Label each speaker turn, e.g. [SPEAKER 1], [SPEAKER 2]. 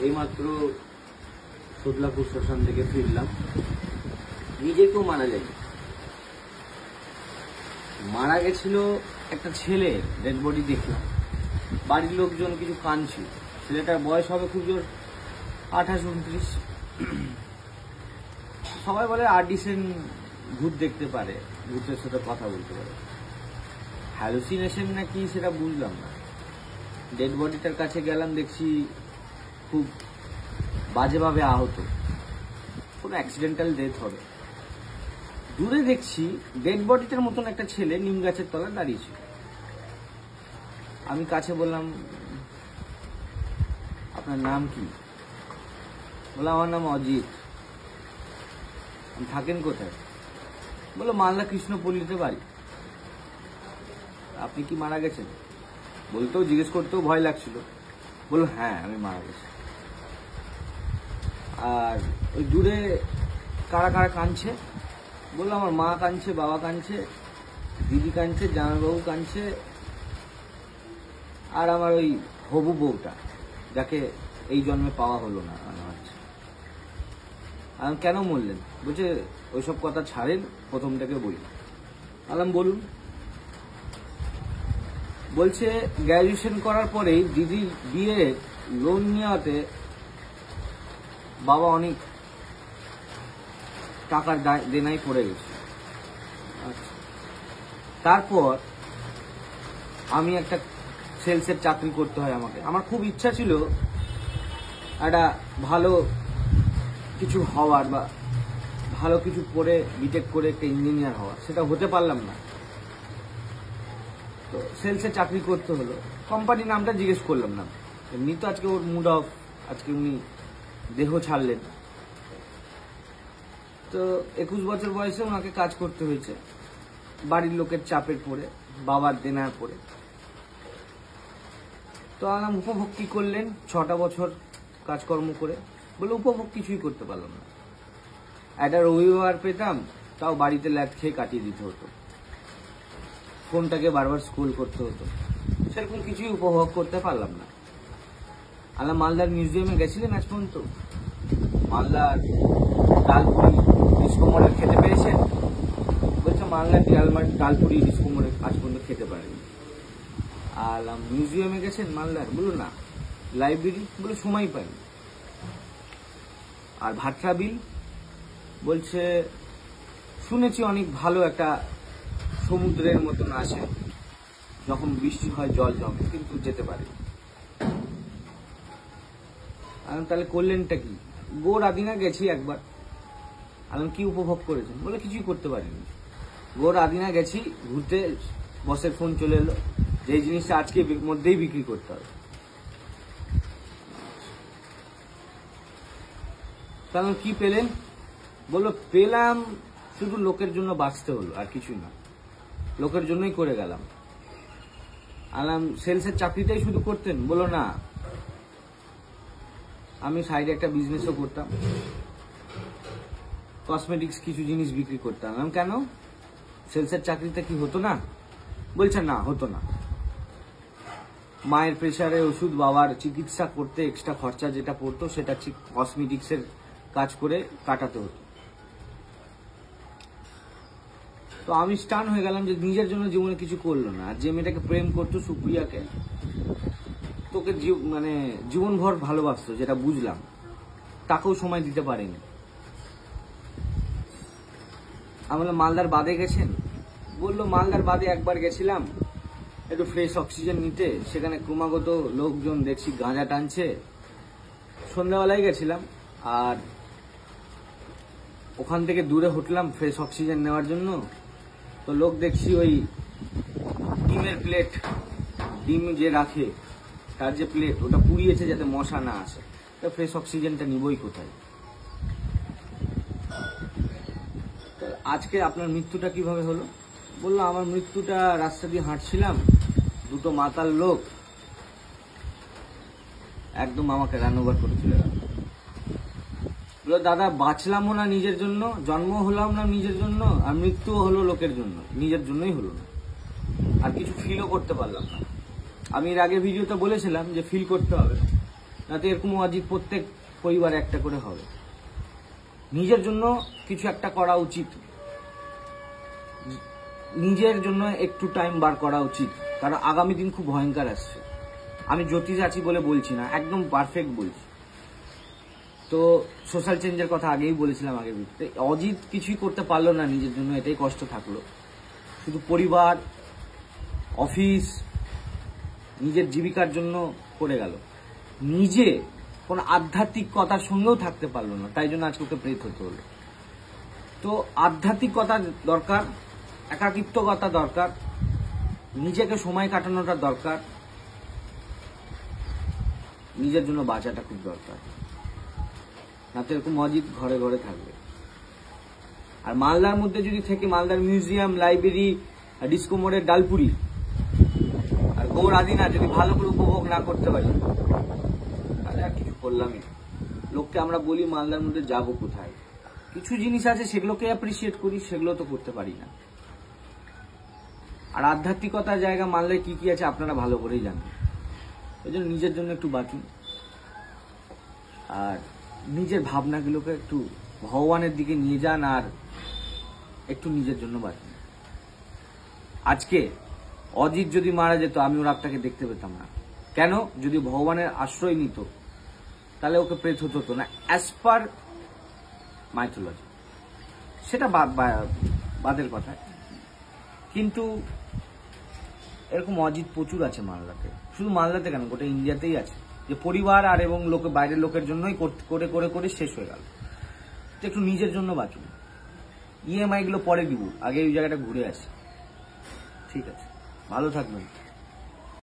[SPEAKER 1] এইমাত্র সোদলাপুর শ্মশান থেকে ফিরলাম। নিজেকেও মারা যায়নি, মারা গেছিল একটা ছেলে, ডেড বডি দেখলাম। বাড়ির লোকজন কিছু কাঁদছিল। ছেলেটার বয়স হবে খুব জোর 28-29। সবাই বলে আর্টিসেন ভূত দেখতে পারে, ভূতের সাথে কথা বলতে পারে। হ্যালুসিনেশন নাকি সেটা বুঝলাম না। ডেড বডিটার কাছে গেলাম, দেখছি খুব বাজেভাবে আহত, কোনো অ্যাক্সিডেন্টাল ডেথ হবে। দূরে দেখছি ডেড বডিটার মতন একটা ছেলে নিম গাছের তলায় দাঁড়িয়েছিল। আমি কাছে বললাম, আপনার নাম কি? বললাম, আমার নাম অজিত। থাকেন কোথায়? বললো, মালদা কৃষ্ণপল্লীতে বাড়ি। আপনি কি মারা গেছেন? বলতেও জিজ্ঞেস করতেও ভয় লাগছিল। বললো, হ্যাঁ আমি মারা গেছি। আর ওই দূরে কারা কারা কাঁদছে? বললো, আমার মা কাঁদছে, বাবা কাঁদছে, দিদি কাঁদছে, জামাইবাবু কাঁদছে, আর আমার ওই হবু বউটা, যাকে এই জন্মে পাওয়া হলো না। আমি কেন বললেন? বলছে, ওইসব কথা ছাড়েন, প্রথম থেকে বলি। আলাম, বলুন। বলছে, গ্র্যাজুয়েশন করার পরেই দিদির বিয়ে লোন নেওয়াতে বাবা অনেক টাকার দেনায় পড়ে গেছে। তারপর আমি একটা সেলসের চাকরি করতে হয় আমাকে। আমার খুব ইচ্ছা ছিল একটা ভালো কিছু হওয়ার, বা ভালো কিছু পড়ে বিটেক করে একটা ইঞ্জিনিয়ার হওয়ার। সেটা হতে পারলাম না, তো সেলসে চাকরি করতে হলো। কোম্পানির নামটা জিজ্ঞেস করলাম না, এমনি তো আজকে ওর মুড অফ, আজকে উনি দেহ ছাড়লেন। তো 21 বছর বয়সে ওনাকে কাজ করতে হয়েছে, বাড়ির লোকের চাপের পড়ে, বাবার দেনার পড়ে। তো আমার উপভোগ কি করলেন 6টা বছর কাজকর্ম করে? বলে, উপভোগ কিছুই করতে পারলাম না। একটা রবিবার পেতাম, তাও বাড়িতে ল্যাদ খেয়ে কাটিয়ে দিতে হতো, ফোনটাকে বারবার স্ক্রল করতে হতো। সেরকম কিছুই উপভোগ করতে পারলাম না। আল্লাহ, মালদার মিউজিয়ামে গেছিলেন আজ পর্যন্ত? মালদার ডালপুরি ডিসকোমোরের খেতে পেরেছেন? বলছে, মালদার ডালপুরি ডিসকোমোরের আজ পর্যন্ত খেতে পারেনি। আলাম, মিউজিয়ামে গেছেন মালদার? বলো না। লাইব্রেরি? বলে সময় পাইনি। আর ভাটরা বিল? বলছে, শুনেছি অনেক ভালো একটা সমুদ্রের মতন আসে, যখন বৃষ্টি হয় জল জমে, কিন্তু যেতে পারে। আলাম, তাহলে করলেনটা কি? গোর আদিনা গেছি একবার। আলাম, কি উপভোগ করেছেন? বলে, কিছুই করতে পারিনি। গোর আদিনা গেছি ঘুরতে, বসের ফোন চলে এলো যে এই জিনিসটা আজকে মধ্যেই বিক্রি করতে হবে। তাহলে কি পেলেন? বললো, পেলাম শুধু লোকের জন্য বাঁচতে হলো, আর কিছুই না, লোকের জন্যই করে গেলাম। আলাম, সেলসের চাকরিটাই শুধু করতেন? বলো না, আমি সাইডে একটা বিজনেসও করতাম, কসমেটিক্স কিছু জিনিস বিক্রি করতাম। আমি, কেন? সেলসের চাকরিতে কি হতো না? বলছে, না হতো না। মায়ের প্রেশারে ওষুধ, বাবার চিকিৎসা করতে এক্সট্রা খরচা যেটা পড়তো, সেটা কসমেটিক্সের কাজ করে কাটাতে হতো। তো আমি স্টান হয়ে গেলাম যে নিজের জন্য জীবনে কিছু করলো না। আর যে মেয়েটাকে প্রেম করতো, সুপ্রিয়াকে, তোকে মানে জীবনভর ভালোবাসতো, যেটা বুঝলাম, তাকেও সময় দিতে পারেনি। আমি বললাম, মালদার বাদে গেছেন? বললো, মালদার বাদে একবার গেছিলাম একটু ফ্রেশ অক্সিজেন নিতে, সেখানে ক্রমাগত লোকজন দেখছি গাঁজা টানছে। সন্ধ্যাবেলায় গেছিলাম, আর ওখান থেকে দূরে হটলাম ফ্রেশ অক্সিজেন নেওয়ার জন্য। তো লোক দেখছি ওই ডিমের প্লেট, ডিম যে রাখে তার যে প্লেট, ওটা পুড়িয়েছে যাতে মশা না আসে। তো ফ্রেশ অক্সিজেনটা নিবই কোথায়? আজকে আপনার মৃত্যুটা কিভাবে হলো? বললো, আমার মৃত্যুটা রাস্তা দিয়ে হাঁটছিলাম, দুটো মাতাল লোক একদম আমাকে রান ওভার করে চলে গেল। বললো, দাদা, বাঁচলামও না নিজের জন্য, জন্ম হলাম না নিজের জন্য, আর মৃত্যুও হলো লোকের জন্য, নিজের জন্যই হলো না। আর কিছু ফিলও করতে পারলাম না। আমি এর আগে ভিডিওতে বলেছিলাম যে ফিল করতে হবে, না তো এরকম অজিত প্রত্যেক পরিবারে একটা করে হবে। নিজের জন্য কিছু একটা করা উচিত, নিজের জন্য একটু টাইম বার করা উচিত, কারণ আগামী দিন খুব ভয়ঙ্কর আসছে। আমি জ্যোতিষ আছি বলে বলছি না, একদম পারফেক্ট বলছি। তো সোশ্যাল চেঞ্জের কথা আগেই বলেছিলাম আগের ভিডিওতে। অজিত কিছুই করতে পারলো না নিজের জন্য, এটাই কষ্ট থাকলো। শুধু পরিবার, অফিস, নিজের জীবিকার জন্য করে গেল, নিজে কোন আধ্যাত্মিকতার সঙ্গেও থাকতে পারলো না, তাই জন্য আজকে ওকে প্রেত হতে হলো। তো আধ্যাত্মিকতা দরকার, একাকিত্বতা দরকার, নিজেকে সময় কাটানোটা দরকার, নিজের জন্য বাঁচাটা খুব দরকার। না তো এরকম অজিত ঘরে ঘরে থাকবে। আর মালদার মধ্যে যদি থেকে মালদার মিউজিয়াম, লাইব্রেরি, ডিস্কো মোড়ের ডালপুরি আর গৌর আদিনা যদি ভালো করে উপভোগ না করতে পারি, তাহলে আর কিছু করলামই। লোককে আমরা বলি মালদার মধ্যে যাবো কোথায়, কিছু জিনিস আছে সেগুলোকে অ্যাপ্রিসিয়েট করি, সেগুলো তো করতে পারি না। আর আধ্যাত্মিকতার জায়গা মালদায় কি কি আছে আপনারা ভালো করেই জানেন। ওই জন্য নিজের জন্য একটু বাঁচুন, আর নিজের ভাবনাগুলোকে একটু ভগবানের দিকে নিয়ে যান, আর একটু নিজের জন্য বাঁচুন। আজকে অজিত যদি মারা যেত, আমি ওর আত্মাকে দেখতে পেতাম না। কেন? যদি ভগবানের আশ্রয় নিত তাহলে ওকে প্রেত হতো না, অ্যাজ পার মাইথোলজি। সেটা বাদের কথা, কিন্তু এরকম অজিত প্রচুর আছে মালদাতে। শুধু মালদাতে কেন, গোটা ইন্ডিয়াতেই আছে, যে পরিবার আর এবং লোকে বাইরের লোকের জন্যই করে করে করে শেষ হয়ে গেল। একটু নিজের জন্য বাঁচুন। ইএমআই গুলো পরে দিব, আগে ওই জায়গাটা ঘুরে আসি। ঠিক আছে, ভালো থাকবেন।